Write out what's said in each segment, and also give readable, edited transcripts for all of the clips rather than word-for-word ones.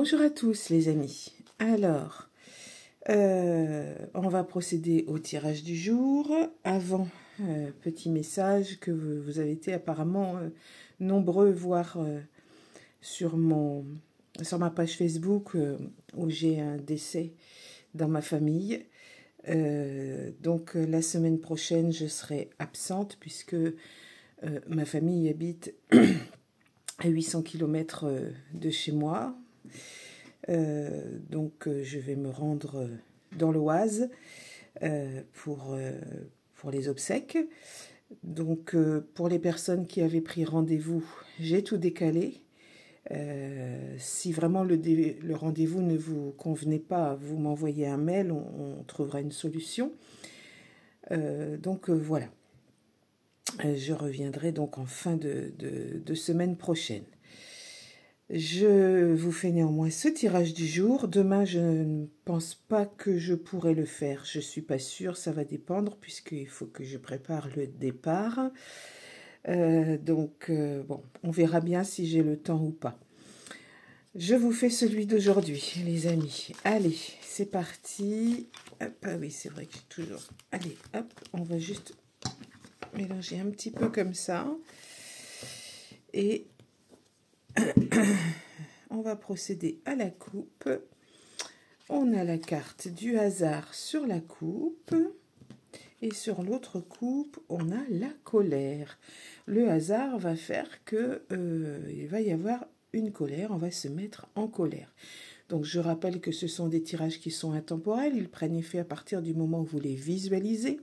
Bonjour à tous les amis. Alors, on va procéder au tirage du jour. Avant, petit message que vous avez été apparemment nombreux voir sur ma page Facebook où j'ai un décès dans ma famille. Donc la semaine prochaine, je serai absente puisque ma famille habite à 800 km de chez moi. Donc je vais me rendre dans l'Oise pour les obsèques. Donc pour les personnes qui avaient pris rendez-vous, j'ai tout décalé. Si vraiment le rendez-vous ne vous convenait pas, vous m'envoyez un mail, on trouvera une solution. Donc voilà. Je reviendrai donc en fin de semaine prochaine. Je vous fais néanmoins ce tirage du jour. Demain, je ne pense pas que je pourrai le faire. Je ne suis pas sûre, ça va dépendre puisqu'il faut que je prépare le départ. Donc, bon, on verra bien si j'ai le temps ou pas. Je vous fais celui d'aujourd'hui, les amis. Allez, c'est parti. Hop, ah oui, c'est vrai que j'ai toujours... Allez, hop, on va juste mélanger un petit peu comme ça. Et... on va procéder à la coupe. On a la carte du hasard sur la coupe. Et sur l'autre coupe, on a la colère. Le hasard va faire que il va y avoir une colère. On va se mettre en colère. Donc, je rappelle que ce sont des tirages qui sont intemporels. Ils prennent effet à partir du moment où vous les visualisez.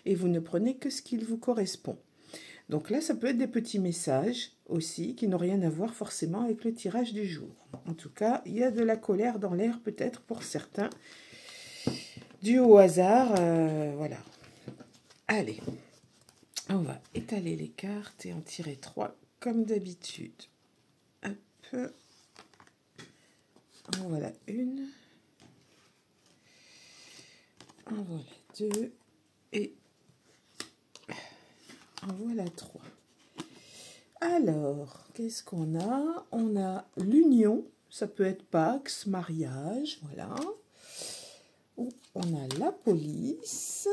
Et vous ne prenez que ce qu'il vous correspond. Donc là, ça peut être des petits messages aussi qui n'ont rien à voir forcément avec le tirage du jour. En tout cas, il y a de la colère dans l'air peut-être pour certains. Dû au hasard, voilà. Allez, on va étaler les cartes et en tirer 3 comme d'habitude. Hop. En voilà une. En voilà deux. Et en voilà 3. Alors, qu'est-ce qu'on a? On a l'union, ça peut être Pax, mariage, voilà. Ou on a la police.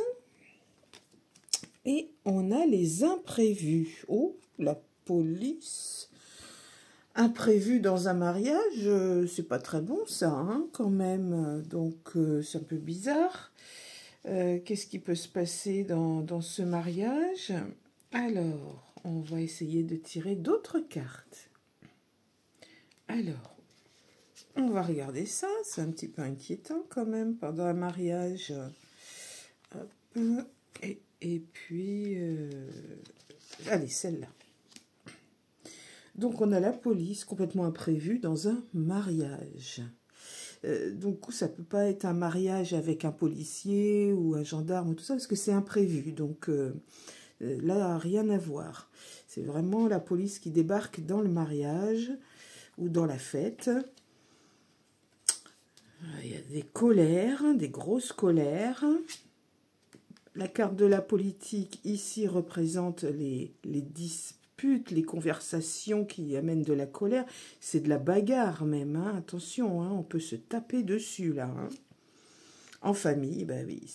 Et on a les imprévus. Oh, la police. Imprévu dans un mariage, c'est pas très bon ça, hein, quand même. Donc, c'est un peu bizarre. Qu'est-ce qui peut se passer dans ce mariage? Alors, on va essayer de tirer d'autres cartes. Alors, on va regarder ça. C'est un petit peu inquiétant quand même pendant un mariage. Hop, et puis, allez, celle-là. Donc, on a la police complètement imprévue dans un mariage. Donc, ça ne peut pas être un mariage avec un policier ou un gendarme ou tout ça, parce que c'est imprévu. Donc, là, rien à voir. C'est vraiment la police qui débarque dans le mariage ou dans la fête. Il y a des colères, des grosses colères. La carte de la politique ici représente les disputes, les conversations qui amènent de la colère. C'est de la bagarre même, hein. Attention, hein, on peut se taper dessus là. Hein. En famille, ben oui,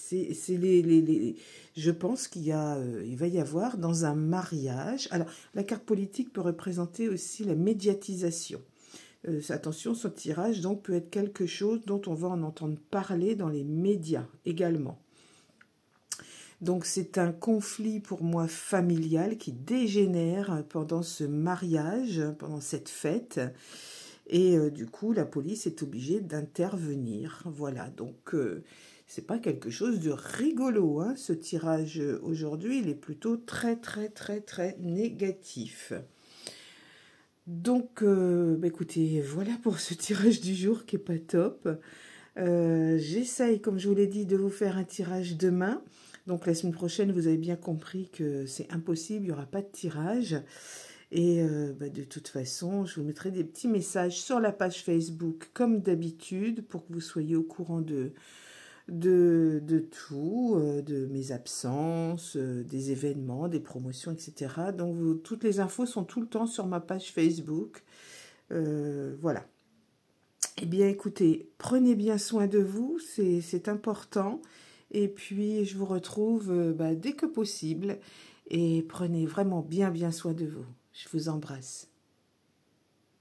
je pense il va y avoir dans un mariage. Alors, la carte politique peut représenter aussi la médiatisation. Attention, ce tirage donc peut être quelque chose dont on va en entendre parler dans les médias également. Donc, c'est un conflit pour moi familial qui dégénère pendant ce mariage, pendant cette fête. Et du coup, la police est obligée d'intervenir. Voilà, donc c'est pas quelque chose de rigolo. Hein. Ce tirage aujourd'hui, il est plutôt très, très, très, très négatif. Donc, écoutez, voilà pour ce tirage du jour qui est pas top. J'essaye, comme je vous l'ai dit, de vous faire un tirage demain. Donc, la semaine prochaine, vous avez bien compris que c'est impossible, il n'y aura pas de tirage. Et de toute façon, je vous mettrai des petits messages sur la page Facebook comme d'habitude pour que vous soyez au courant de tout, de mes absences, des événements, des promotions, etc. Donc, toutes les infos sont tout le temps sur ma page Facebook. Voilà. Eh bien, écoutez, prenez bien soin de vous, c'est important. Et puis, je vous retrouve dès que possible. Et prenez vraiment bien soin de vous. Je vous embrasse.